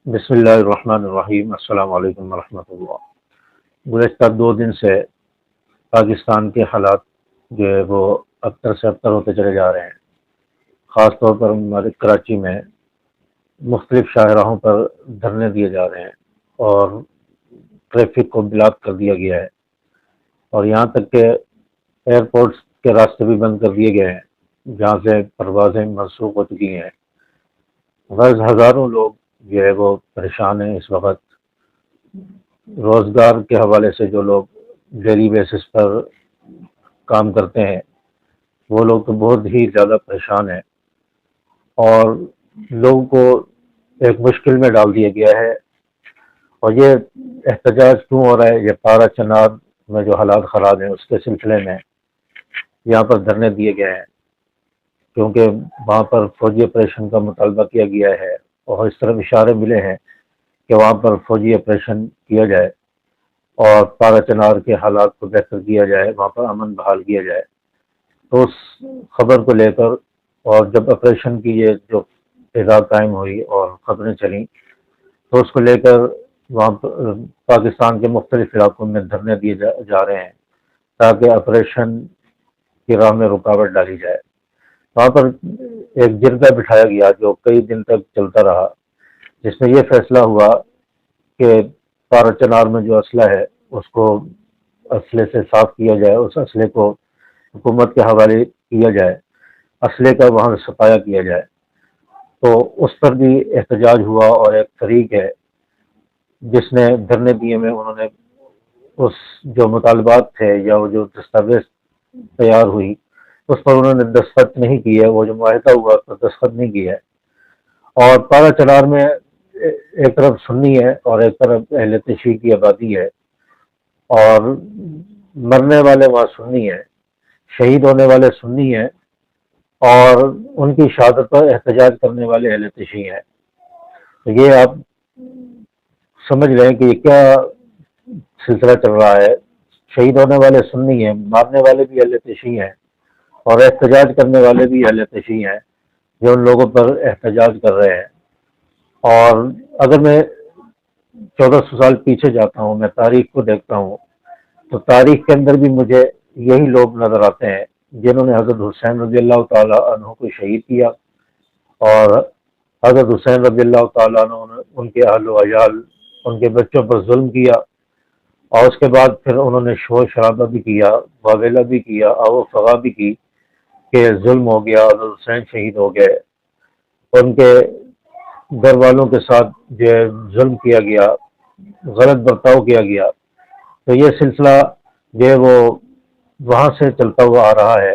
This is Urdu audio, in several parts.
بسم اللہ الرحمن الرحیم۔ السلام علیکم ورحمۃ اللہ۔ گزشتہ 2 دن سے پاکستان کے حالات جو ہے وہ ابتر سے ابتر ہوتے چلے جا رہے ہیں۔ خاص طور پر ہمارے کراچی میں مختلف شاہراہوں پر دھرنے دیے جا رہے ہیں اور ٹریفک کو بلاک کر دیا گیا ہے، اور یہاں تک کہ ایئرپورٹس کے راستے بھی بند کر دیے گئے ہیں جہاں سے پروازیں منسوخ ہو چکی ہیں۔ غرض ہزاروں لوگ جو ہے وہ پریشان ہیں اس وقت۔ روزگار کے حوالے سے جو لوگ ڈیلی بیسس پر کام کرتے ہیں وہ لوگ تو بہت ہی زیادہ پریشان ہیں، اور لوگوں کو ایک مشکل میں ڈال دیا گیا ہے۔ اور یہ احتجاج کیوں ہو رہا ہے؟ یہ پارا چنار میں جو حالات خراب ہیں اس کے سلسلے میں یہاں پر دھرنے دیے گئے ہیں، کیونکہ وہاں پر فوجی آپریشن کا مطالبہ کیا گیا ہے اور اس طرف اشارے ملے ہیں کہ وہاں پر فوجی آپریشن کیا جائے اور پارا چنار کے حالات کو بہتر کیا جائے، وہاں پر امن بحال کیا جائے۔ تو اس خبر کو لے کر، اور جب آپریشن کی یہ جو فضا قائم ہوئی اور خبریں چلیں، تو اس کو لے کر وہاں پر پاکستان کے مختلف علاقوں میں دھرنے دیے جا رہے ہیں تاکہ آپریشن کی راہ میں رکاوٹ ڈالی جائے۔ وہاں پر ایک جرگہ بٹھایا گیا جو کئی دن تک چلتا رہا، جس میں یہ فیصلہ ہوا کہ پارا چنار میں جو اسلحہ ہے اس کو اسلحے سے صاف کیا جائے، اس اسلحے کو حکومت کے حوالے کیا جائے، اسلحے کا وہاں صفایا کیا جائے۔ تو اس پر بھی احتجاج ہوا، اور ایک فریق ہے جس نے دھرنے دیے میں انہوں نے اس جو مطالبات تھے یا وہ جو دستاویز تیار ہوئی اس پر انہوں نے دستخط نہیں کی ہے، وہ جو معاہدہ ہوا اس پر دستخط نہیں کیا ہے۔ اور پارا چنار میں ایک طرف سنی ہے اور ایک طرف اہل تشیع کی آبادی ہے، اور مرنے والے وہاں سنی ہیں، شہید ہونے والے سنی ہیں، اور ان کی شہادت پر احتجاج کرنے والے اہل تشیع ہیں۔ تو یہ آپ سمجھ لیں کہ یہ کیا سلسلہ چل رہا ہے۔ شہید ہونے والے سنی ہیں، مارنے والے بھی اہل تشیع ہیں، اور احتجاج کرنے والے بھی اہل تشیع ہیں جو ان لوگوں پر احتجاج کر رہے ہیں۔ اور اگر میں 1400 سال پیچھے جاتا ہوں، میں تاریخ کو دیکھتا ہوں، تو تاریخ کے اندر بھی مجھے یہی لوگ نظر آتے ہیں جنہوں نے حضرت حسین رضی اللہ تعالیٰ عنہ کو شہید کیا، اور حضرت حسین رضی اللہ تعالیٰ عنہ نے ان کے اہل و عیال، ان کے بچوں پر ظلم کیا، اور اس کے بعد پھر انہوں نے شور شرابہ بھی کیا، واویلا بھی کیا، آو فغا بھی کی کہ ظلم ہو گیا، حضرت حسین شہید ہو گئے، ان کے گھر والوں کے ساتھ جو ہے ظلم کیا گیا، غلط برتاؤ کیا گیا۔ تو یہ سلسلہ جو ہے وہ وہاں سے چلتا ہوا آ رہا ہے۔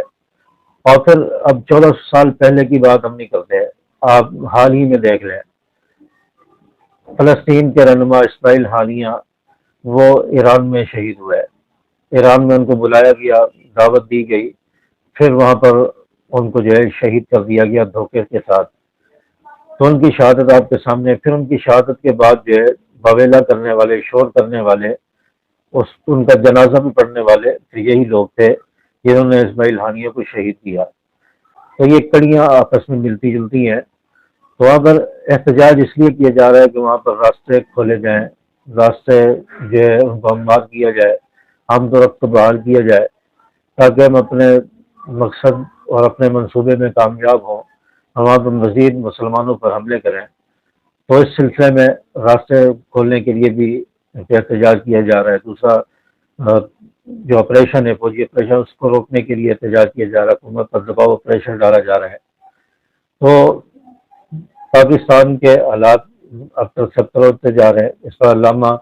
اور پھر اب 1400 سال پہلے کی بات ہم نہیں کرتے، آپ حال ہی میں دیکھ لیں، فلسطین کے رہنما اسماعیل ہانیہ وہ ایران میں شہید ہوئے۔ ایران میں ان کو بلایا گیا، دعوت دی گئی، پھر وہاں پر ان کو جو ہے شہید کر دیا گیا دھوکے کے ساتھ۔ تو ان کی شہادت آپ کے سامنے، پھر ان کی شہادت کے بعد جو ہے بویلا کرنے والے، شور کرنے والے، ان کا جنازہ بھی پڑھنے والے پھر یہی لوگ تھے جنہوں نے اسماعیل ہانیہ کو شہید کیا۔ تو یہ کڑیاں آپس میں ملتی جلتی ہیں۔ تو وہاں پر احتجاج اس لیے کیا جا رہا ہے کہ وہاں پر راستے کھولے جائیں، راستے جو ہے ان کو ہموار کیا جائے، عام طور کو بحال کیا جائے، تاکہ ہم اپنے مقصد اور اپنے منصوبے میں کامیاب ہوں، ہم وہاں پر مزید مسلمانوں پر حملے کریں۔ تو اس سلسلے میں راستے کھولنے کے لیے بھی احتجاج کیا جا رہا ہے۔ دوسرا جو آپریشن ہے، فوجی آپریشن، اس کو روکنے کے لیے احتجاج کیا جا رہا ہے، حکومت پر دباؤ آپریشن ڈالا جا رہا ہے۔ تو پاکستان کے حالات اب تک ستر ہوتے جا رہے ہیں۔ اس پر علامہ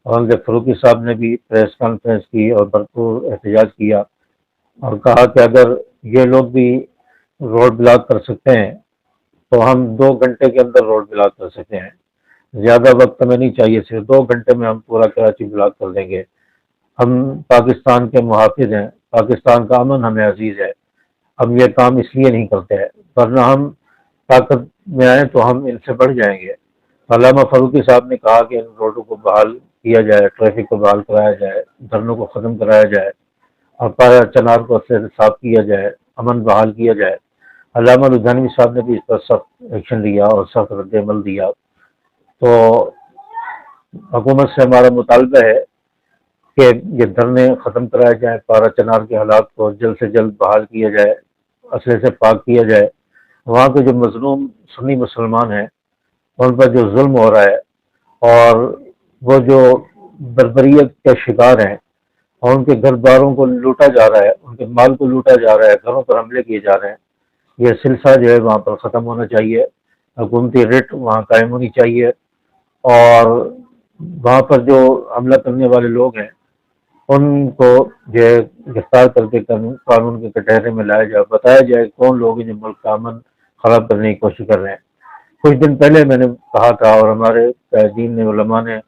حمزہ فاروقی صاحب نے بھی پریس کانفرنس کی اور بھرپور احتجاج کیا، اور کہا کہ اگر یہ لوگ بھی روڈ بلاک کر سکتے ہیں تو ہم 2 گھنٹے کے اندر روڈ بلاک کر سکتے ہیں، زیادہ وقت ہمیں نہیں چاہیے، صرف 2 گھنٹے میں ہم پورا کراچی بلاک کر دیں گے۔ ہم پاکستان کے محافظ ہیں، پاکستان کا امن ہمیں عزیز ہے، ہم یہ کام اس لیے نہیں کرتے ہیں، ورنہ ہم طاقت میں آئیں تو ہم ان سے بڑھ جائیں گے۔ علامہ فاروقی صاحب نے کہا کہ ان روڈوں کو بحال کیا جائے، ٹریفک کو بحال کرایا جائے، دھرنوں کو ختم کرایا جائے، اور پارا چنار کو سے صاف کیا جائے، امن بحال کیا جائے۔ علامہ لدھیانوی صاحب نے بھی اس پر سخت ایکشن لیا اور سخت رد عمل دیا۔ تو حکومت سے ہمارا مطالبہ ہے کہ یہ دھرنے ختم کرائے جائیں، پارا چنار کے حالات کو جلد سے جلد بحال کیا جائے، اسلحے سے پاک کیا جائے، وہاں کے جو مظلوم سنی مسلمان ہیں ان پر جو ظلم ہو رہا ہے اور وہ جو بربریت کے شکار ہیں اور ان کے گھر باروں کو لوٹا جا رہا ہے، ان کے مال کو لوٹا جا رہا ہے، گھروں پر حملے کیے جا رہے ہیں، یہ سلسلہ جو ہے وہاں پر ختم ہونا چاہیے، حکومتی ریٹ وہاں قائم ہونی چاہیے، اور وہاں پر جو حملہ کرنے والے لوگ ہیں ان کو جو ہے گرفتار کر کے قانون کے کٹہرے میں لایا جائے، بتایا جائے کون لوگ ہیں جو ملک کا امن خراب کرنے کی کوشش کر رہے ہیں۔ کچھ دن پہلے میں نے کہا تھا اور ہمارے قائدین نے، علماء نے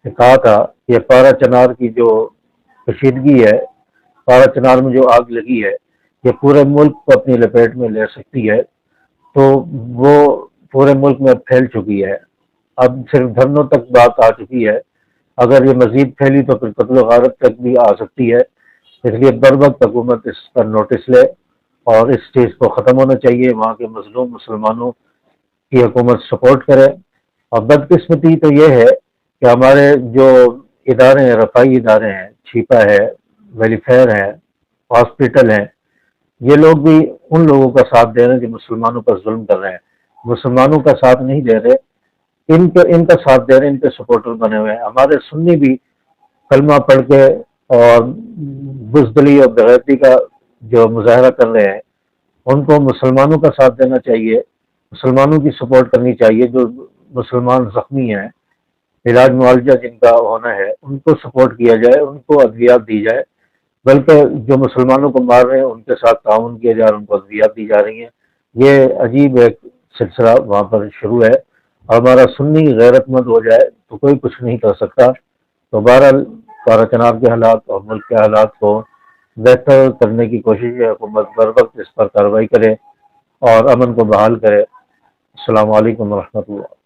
کہا تھا کہ پارا چنار کی جو کشیدگی ہے، پارا چنار میں جو آگ لگی ہے، یہ پورے ملک کو اپنی لپیٹ میں لے سکتی ہے، تو وہ پورے ملک میں پھیل چکی ہے، اب صرف دھرنوں تک بات آ چکی ہے، اگر یہ مزید پھیلی تو پھر قتل و غارت تک بھی آ سکتی ہے، اس لیے بر وقت حکومت اس پر نوٹس لے اور اس چیز کو ختم ہونا چاہیے، وہاں کے مظلوم مسلمانوں کی حکومت سپورٹ کرے۔ اور بدقسمتی تو یہ ہے کہ ہمارے جو ادارے ہیں، رفائی ادارے ہیں، چھیپا ہے، ویلیفیئر ہیں، ہاسپٹل ہیں، یہ لوگ بھی ان لوگوں کا ساتھ دے رہے ہیں جو مسلمانوں پر ظلم کر رہے ہیں، مسلمانوں کا ساتھ نہیں دے رہے، ان کا ساتھ دے رہے ہیں، ان کے سپورٹر بنے ہوئے ہیں۔ ہمارے سنی بھی کلمہ پڑھ کے اور بزدلی اور بغیرتی کا جو مظاہرہ کر رہے ہیں، ان کو مسلمانوں کا ساتھ دینا چاہیے، مسلمانوں کی سپورٹ کرنی چاہیے، جو مسلمان زخمی ہیں، علاج معالجہ جن کا ہونا ہے ان کو سپورٹ کیا جائے، ان کو ادویات دی جائے، بلکہ جو مسلمانوں کو مار رہے ہیں ان کے ساتھ تعاون کیا جا رہا ہے، ان کو ادویات دی جا رہی ہیں۔ یہ عجیب ایک سلسلہ وہاں پر شروع ہے، اور ہمارا سنی غیرت مند ہو جائے تو کوئی کچھ نہیں کر سکتا۔ تو بہرحال پارا چناب کے حالات اور ملک کے حالات کو بہتر کرنے کی کوشش ہے، حکومت بر وقت اس پر کارروائی کرے اور امن کو بحال کرے۔ السلام علیکم ورحمۃ اللہ۔